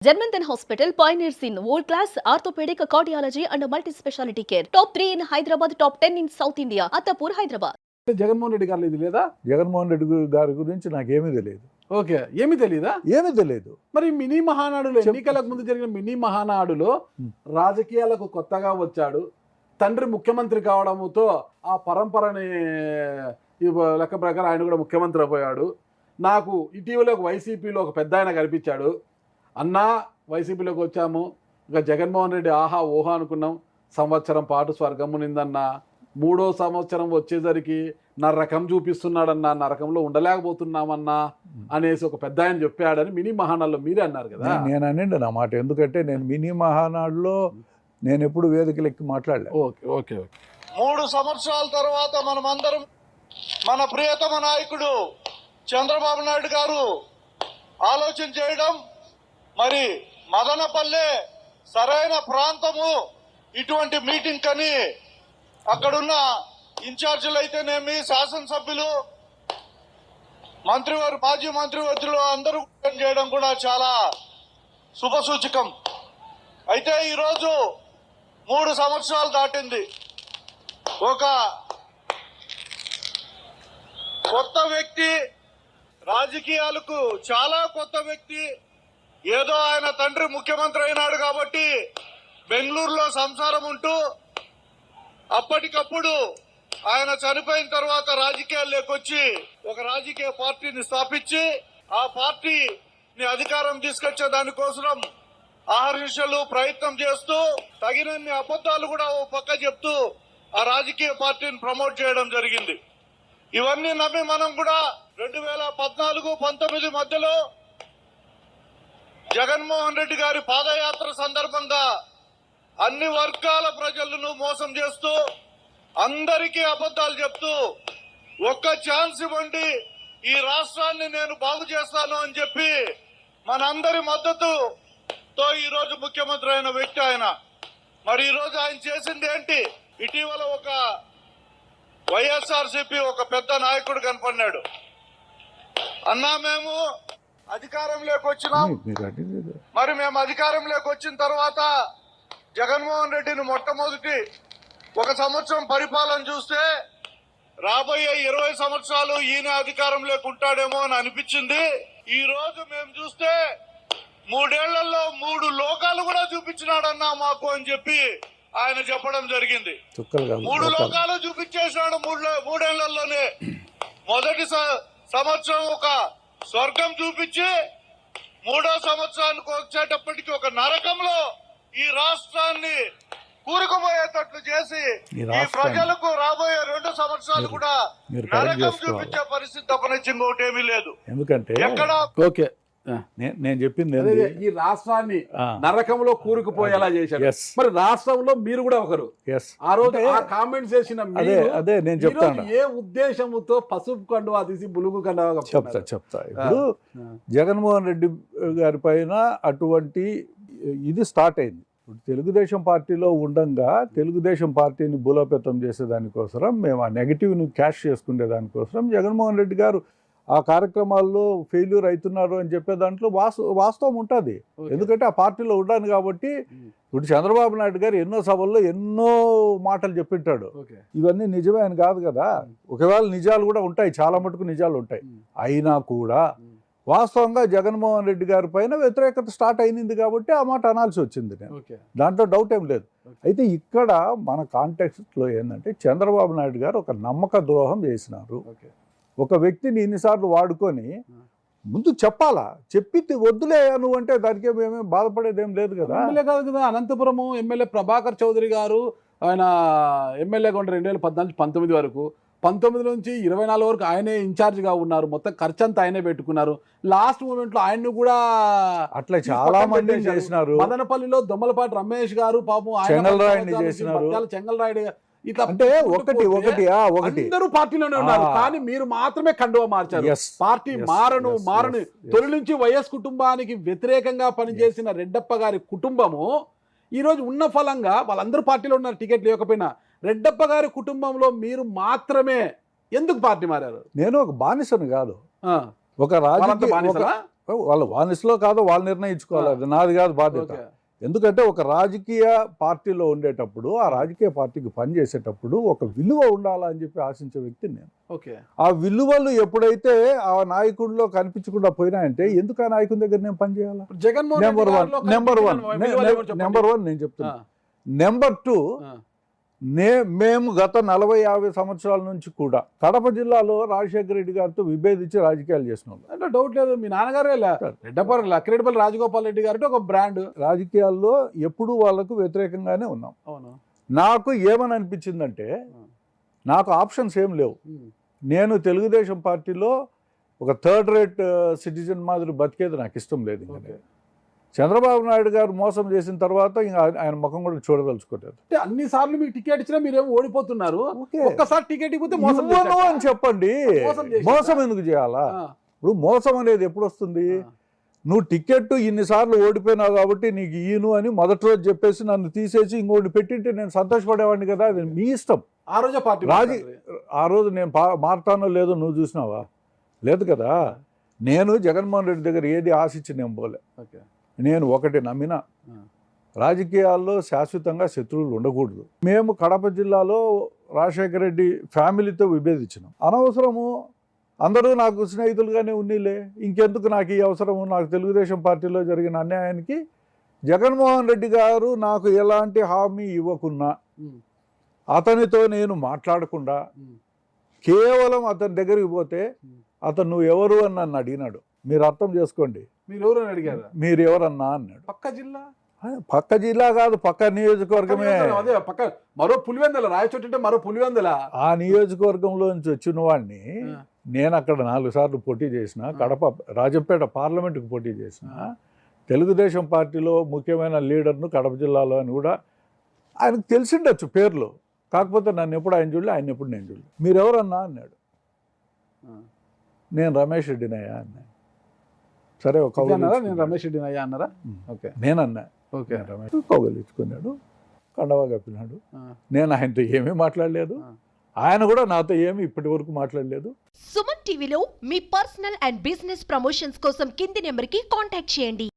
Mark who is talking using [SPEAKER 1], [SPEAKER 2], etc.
[SPEAKER 1] Germanton Hospital pioneers in world-class orthopedic cardiology and multi-specialty care. Top 3 in Hyderabad, top 10 in South India. Attapur, Hyderabad.
[SPEAKER 2] Jaganmohan Reddy గారు ఇది లేదా?
[SPEAKER 3] జగన్మోహన్ రెడ్డి గారి గురించి నాకేమీ తెలియదు.
[SPEAKER 2] ఓకే, ఏమీ తెలీదా?
[SPEAKER 3] ఏమీ తెలియదు.
[SPEAKER 2] మరి మినీ మహానాడులో ఎన్నికలకు ముందు జరిగిన మినీ మహానాడులో రాజకీయాలకు కొత్తగా వచ్చాడు, తండ్రి ముఖ్యమంత్రి కావడంతో ఆ పరంపరని లెక్క ప్రకారం ఆయన కూడా ముఖ్యమంత్రి అయిపోయాడు. నాకు ఇటీవల ఒక వైసీపీలో ఒక పెద్ద ఆయన కనిపించాడు. అన్నా వైసీపీలోకి వచ్చాము, ఇక జగన్మోహన్ రెడ్డి ఆహా ఓహా అనుకున్నాం, సంవత్సరం పాటు స్వర్గము నిందన్నా, 3వ సంవత్సరం వచ్చేసరికి నరకం చూపిస్తున్నాడన్నా, నరకంలో ఉండలేకపోతున్నామన్నా అనేసి ఒక పెద్ద ఆయన చెప్పాడని మినీ మహానాడులో మీరే అన్నారు కదా.
[SPEAKER 3] నేను అనండి నా మాట, ఎందుకంటే నేను మినీ మహానాడులో నేను ఎప్పుడు వేదికలెక్కి మాట్లాడలే.
[SPEAKER 2] ఓకే ఓకే ఓకే
[SPEAKER 4] 3 సంవత్సరాల తర్వాత మనమందరం మన ప్రియతమ నాయకుడు చంద్రబాబు నాయుడు గారు ఆలోచన చేయడం, మరి మదనపల్లె సరైన ప్రాంతము ఇటువంటి మీటింగ్ కని అక్కడున్న ఇన్ఛార్జీలు అయితేనేమి, శాసనసభ్యులు, మంత్రివారు, మాజీ మంత్రివర్యులు అందరూ చేయడం కూడా చాలా శుభసూచకం. అయితే ఈరోజు 3 సంవత్సరాలు దాటింది. ఒక కొత్త వ్యక్తి, రాజకీయాలకు చాలా కొత్త వ్యక్తి, ఏదో ఆయన తండ్రి ముఖ్యమంత్రి అయినాడు కాబట్టి బెంగళూరులో సంసారం ఉంటూ అప్పటికప్పుడు ఆయన చనిపోయిన తర్వాత రాజకీయాల్లోకి వచ్చి ఒక రాజకీయ పార్టీని స్థాపించి ఆ పార్టీని అధికారం తీసుకొచ్చే దానికోసం ఆహర్నిశలు ప్రయత్నం చేస్తూ తగినన్ని అబద్ధాలు కూడా ఓ పక్క చెప్తూ ఆ రాజకీయ పార్టీని ప్రమోట్ చేయడం జరిగింది. ఇవన్నీ నమ్మి మనం కూడా 2014-19 మధ్యలో జగన్మోహన్ రెడ్డి గారి పాదయాత్ర సందర్భంగా అన్ని వర్గాల ప్రజలను మోసం చేస్తూ అందరికీ అబద్ధాలు చెప్తూ ఒక్క ఛాన్స్ ఇవ్వండి, ఈ రాష్ట్రాన్ని నేను బాగు చేస్తాను అని చెప్పి మనందరి మద్దతుతో ఈరోజు ముఖ్యమంత్రి అయిన వ్యక్తి ఆయన. మరి ఈరోజు ఆయన చేసింది ఏంటి? ఇటీవల ఒక వైఎస్ఆర్సీపీ ఒక పెద్ద నాయకుడు కనపడినాడు. అన్నా మేము అధికారంలోకి వచ్చినాం, మరి మేము అధికారంలోకి వచ్చిన తర్వాత జగన్మోహన్ రెడ్డిని మొట్టమొదటి 1 సంవత్సరం పరిపాలన చూస్తే రాబోయే 20 సంవత్సరాలు ఈయన అధికారంలోకి ఉంటాడేమో అని అనిపించింది. ఈ రోజు మేము చూస్తే 3 ఏళ్లలో 3 లోకాలు కూడా చూపించినాడన్నా మాకు అని చెప్పి ఆయన చెప్పడం జరిగింది. 3 లోకాలు చూపించేసినాడు 3 ఏళ్లలోనే. మొదటి సంవత్సరం ఒక స్వర్గం చూపించి 3వ సంవత్సరానికి వచ్చేటప్పటికి ఒక నరకంలో ఈ రాష్ట్రాన్ని కూరుకుపోయేటట్లు చేసి ఈ ప్రజలకు రాబోయే 2 సంవత్సరాలు కూడా నరకం చూపించే పరిస్థితి తప్పనిచ్చి ఇంకోటి ఏమీ లేదు.
[SPEAKER 3] ఎందుకంటే
[SPEAKER 2] ఎక్కడ ఓకే
[SPEAKER 3] నేను చెప్పింది
[SPEAKER 2] ఈ రాష్ట్రాన్ని నరకంలో కూరుకుపోయేలా చేశాడు. మరి రాష్ట్రంలో మీరు కూడా ఒకరు. ఆ రోజు కామెంట్స్ చేసిన
[SPEAKER 3] అదే నేను చెప్తాను,
[SPEAKER 2] ఏ ఉద్దేశంతో పసుపు కండువా తీసి బులుగు కండువా
[SPEAKER 3] చెప్తా. ఇప్పుడు జగన్మోహన్ రెడ్డి గారి పైన అటువంటి ఇది స్టార్ట్ అయింది. ఇప్పుడు తెలుగుదేశం పార్టీలో ఉండంగా తెలుగుదేశం పార్టీని బలోపేతం చేసేదానికోసం, మేము ఆ నెగిటివ్ని క్యాష్ చేసుకునే దానికోసం జగన్మోహన్ రెడ్డి గారు ఆ కార్యక్రమాల్లో ఫెయిల్యూర్ అవుతున్నారు అని చెప్పే దాంట్లో వాస్తవం ఉంటుంది. ఎందుకంటే ఆ పార్టీలో ఉండాను కాబట్టి. ఇప్పుడు చంద్రబాబు నాయుడు గారు ఎన్నో సభల్లో ఎన్నో మాటలు చెప్పింటాడు, ఇవన్నీ నిజమే అని కాదు కదా. ఒకవేళ నిజాలు కూడా ఉంటాయి, చాలా మటుకు నిజాలు ఉంటాయి. అయినా కూడా వాస్తవంగా జగన్మోహన్ రెడ్డి గారి పైన వ్యతిరేకత స్టార్ట్ అయింది కాబట్టి ఆ మాట అనాల్సి వచ్చింది. దాంట్లో డౌట్ ఏం లేదు. అయితే ఇక్కడ మన కాంటెక్స్ట్లో ఏంటంటే చంద్రబాబు నాయుడు గారు ఒక నమ్మక ద్రోహం చేసినారు. ఒక వ్యక్తిని ఇన్నిసార్లు వాడుకొని ముందు చెప్పాలా, చెప్పి వద్దులే నువ్వు అంటే దానికే మేమేం బాధపడేది ఏం లేదు కదా.
[SPEAKER 2] ఎమ్మెల్యే కాదు కదా, అనంతపురము ఎమ్మెల్యే ప్రభాకర్ చౌదరి గారు ఆయన ఎమ్మెల్యేగా ఉండే 2014-19 వరకు, 19 నుంచి 24 వరకు ఆయనే ఇన్ఛార్జ్గా ఉన్నారు. మొత్తం ఖర్చు అంతా ఆయనే పెట్టుకున్నారు. లాస్ట్ మూమెంట్లో ఆయన్ను కూడా
[SPEAKER 3] అట్లా చాలా మంది చేసినారు.
[SPEAKER 2] మదనపల్లిలో దొమ్మలపాటి రమేష్ గారు పాపం
[SPEAKER 3] చెంగల్రాయుడిని చేసినారు.
[SPEAKER 2] చెంగల్రాయుడు ఇట్లా
[SPEAKER 3] అంటే ఒకటి
[SPEAKER 2] అందరూ పార్టీలోనే ఉన్నారు, కానీ మీరు మాత్రమే కండువా మార్చారు. పార్టీ మారను తొలి నుంచి వైఎస్ కుటుంబానికి వ్యతిరేకంగా పనిచేసిన రెడ్డప్ప గారి కుటుంబము ఈ రోజు ఉన్న ఫలంగా వాళ్ళందరూ పార్టీలో ఉన్నారు, టికెట్లు ఇవ్వకపోయినా. రెడ్డప్ప గారి కుటుంబంలో మీరు మాత్రమే ఎందుకు పార్టీ మారారు?
[SPEAKER 3] నేను ఒక బానిసను కాదు, ఒక రాజకీయ వాళ్ళ లిస్టులో కాదో వాళ్ళు నిర్ణయించుకోవాలి, అది నాది కాదు బాధ్యత.
[SPEAKER 2] ఓకే.
[SPEAKER 3] ఎందుకంటే ఒక రాజకీయ పార్టీలో ఉండేటప్పుడు ఆ రాజకీయ పార్టీకి పనిచేసేటప్పుడు ఒక విలువ ఉండాలని చెప్పి ఆశించే వ్యక్తి నేను.
[SPEAKER 2] ఓకే.
[SPEAKER 3] ఆ విలువలు ఎప్పుడైతే ఆ నాయకుడిలో కనిపించకుండా పోయినాయంటే ఎందుకు ఆ నాయకుడి దగ్గర నేను పనిచేయాలా?
[SPEAKER 2] జగన్మోహన్ రెడ్డి
[SPEAKER 3] నెంబర్
[SPEAKER 2] గారిలో
[SPEAKER 3] వన్
[SPEAKER 2] విలువలు ఏమో చెప్పండి.
[SPEAKER 3] నెంబర్ వన్ నేను చెప్తున్నా.
[SPEAKER 2] ఆ,
[SPEAKER 3] నెంబర్ టూ,
[SPEAKER 2] ఆ,
[SPEAKER 3] మేము గత 40-50 సంవత్సరాల నుంచి కూడా కడప జిల్లాలో రాజశేఖర రెడ్డి గారితో విభేదించి రాజకీయాలు చేసిన వాళ్ళు.
[SPEAKER 2] అంటే డౌట్ లేదు, మీ నాన్నగారే లక్కిరెడ్డిపల్లి రాజగోపాల్ రెడ్డి గారి ఒక బ్రాండ్.
[SPEAKER 3] రాజకీయాల్లో ఎప్పుడూ వాళ్ళకు వ్యతిరేకంగానే ఉన్నాం.
[SPEAKER 2] అవును.
[SPEAKER 3] నాకు ఏమని అనిపించిందంటే నాకు ఆప్షన్స్ ఏం లేవు. నేను తెలుగుదేశం పార్టీలో ఒక థర్డ్ రేట్ సిటిజన్ మాదిరి బతికేది నాకు ఇష్టం లేదు. ఇంకా
[SPEAKER 2] ఓకే.
[SPEAKER 3] చంద్రబాబు నాయుడు గారు మోసం చేసిన తర్వాత ఇంకా ఆయన ముఖం కూడా చూడదలుచుకోలేదు.
[SPEAKER 2] అంటే అన్ని సార్లు మీకు టికెట్ ఇచ్చినా మీరేమో ఓడిపోతున్నారు.
[SPEAKER 3] ఓకే.
[SPEAKER 2] ఒక్కసారి టికెట్ ఇవ్వతే మోసం
[SPEAKER 3] ఇవ్వను
[SPEAKER 2] చేశాక.
[SPEAKER 3] అని చెప్పండి.
[SPEAKER 2] మోసం చేశాక.
[SPEAKER 3] మోసం ఎందుకు చేయాలా?
[SPEAKER 2] ఆ,
[SPEAKER 3] ఇప్పుడు మోసం అనేది ఎప్పుడు వస్తుంది?
[SPEAKER 2] ఆ.
[SPEAKER 3] నువ్వు టికెట్ ఇన్నిసార్లు ఓడిపోయినావు కాబట్టి నీకు ఈయను అని మొదటి రోజు చెప్పేసి నన్ను తీసేసి ఇంకోటి పెట్టింటే నేను సంతోషపడేవాడిని కదా. అది మీ ఇష్టం.
[SPEAKER 2] ఆ రోజే పార్టీ
[SPEAKER 3] ఆ రోజు నేను మారుతానో లేదో నువ్వు చూసినావా? లేదు కదా. నేను జగన్మోహన్ రెడ్డి దగ్గర ఏది ఆశించి నేను పోలే.
[SPEAKER 2] ఓకే.
[SPEAKER 3] నేను ఒకటి నమ్మిన, రాజకీయాల్లో శాశ్వతంగా శత్రువులు ఉండకూడదు. మేము కడప జిల్లాలో రాజశేఖర రెడ్డి ఫ్యామిలీతో విభేదించినాం. అనవసరము, అందరూ నాకు స్నేహితులుగానే ఉన్నీలే, ఇంకెందుకు నాకు ఈ అవసరము? నాకు తెలుగుదేశం పార్టీలో జరిగిన అన్యాయానికి జగన్మోహన్ రెడ్డి గారు నాకు ఎలాంటి హామీ ఇవ్వకున్నా, అతనితో నేను మాట్లాడకుండా కేవలం అతని దగ్గరికి పోతే అతను నువ్వు ఎవరు అని నన్ను అడిగినాడు. మీరు అర్థం చేసుకోండి,
[SPEAKER 2] మీరు ఎవరు అడిగారు?
[SPEAKER 3] మీరు ఎవరన్నా అన్నాడు.
[SPEAKER 2] పక్క జిల్లా,
[SPEAKER 3] పక్క జిల్లా కాదు, పక్క నియోజకవర్గమే.
[SPEAKER 2] అదే పక్క మరో పులివెందల, రాయచోటి అంటే మరో పులివెందల.
[SPEAKER 3] ఆ నియోజకవర్గంలో నుంచి వచ్చిన వాడిని నేను అక్కడ 4 సార్లు పోటీ చేసిన, కడప రాజంపేట పార్లమెంటుకు పోటీ చేసిన, తెలుగుదేశం పార్టీలో ముఖ్యమైన లీడర్ను కడప జిల్లాలో అని కూడా ఆయనకు తెలిసిండొచ్చు పేర్లు. కాకపోతే నన్ను ఎప్పుడు ఆయన చూడలే, ఆయన ఎప్పుడు నేను చూడలే. మీరెవరన్నా అన్నాడు. నేను రమేష్ రెడ్డినయ్యా అన్నా. సరే ఒక
[SPEAKER 2] నేను రమేష్ రెడ్డి అయ్యా అన్నారా? ఓకే.
[SPEAKER 3] నేనన్నా.
[SPEAKER 2] ఓకే.
[SPEAKER 3] రమేష్ కౌగలించుకున్నాడు, కండవా కప్పినాడు. నేను ఆయనతో ఏమీ మాట్లాడలేదు, ఆయన కూడా నాతో ఏమీ ఇప్పటి వరకు మాట్లాడలేదు.
[SPEAKER 5] సుమన్ టీవీలో మీ పర్సనల్ అండ్ బిజినెస్ ప్రమోషన్స్ కోసం కింది నెంబర్కి కాంటాక్ట్ చేయండి.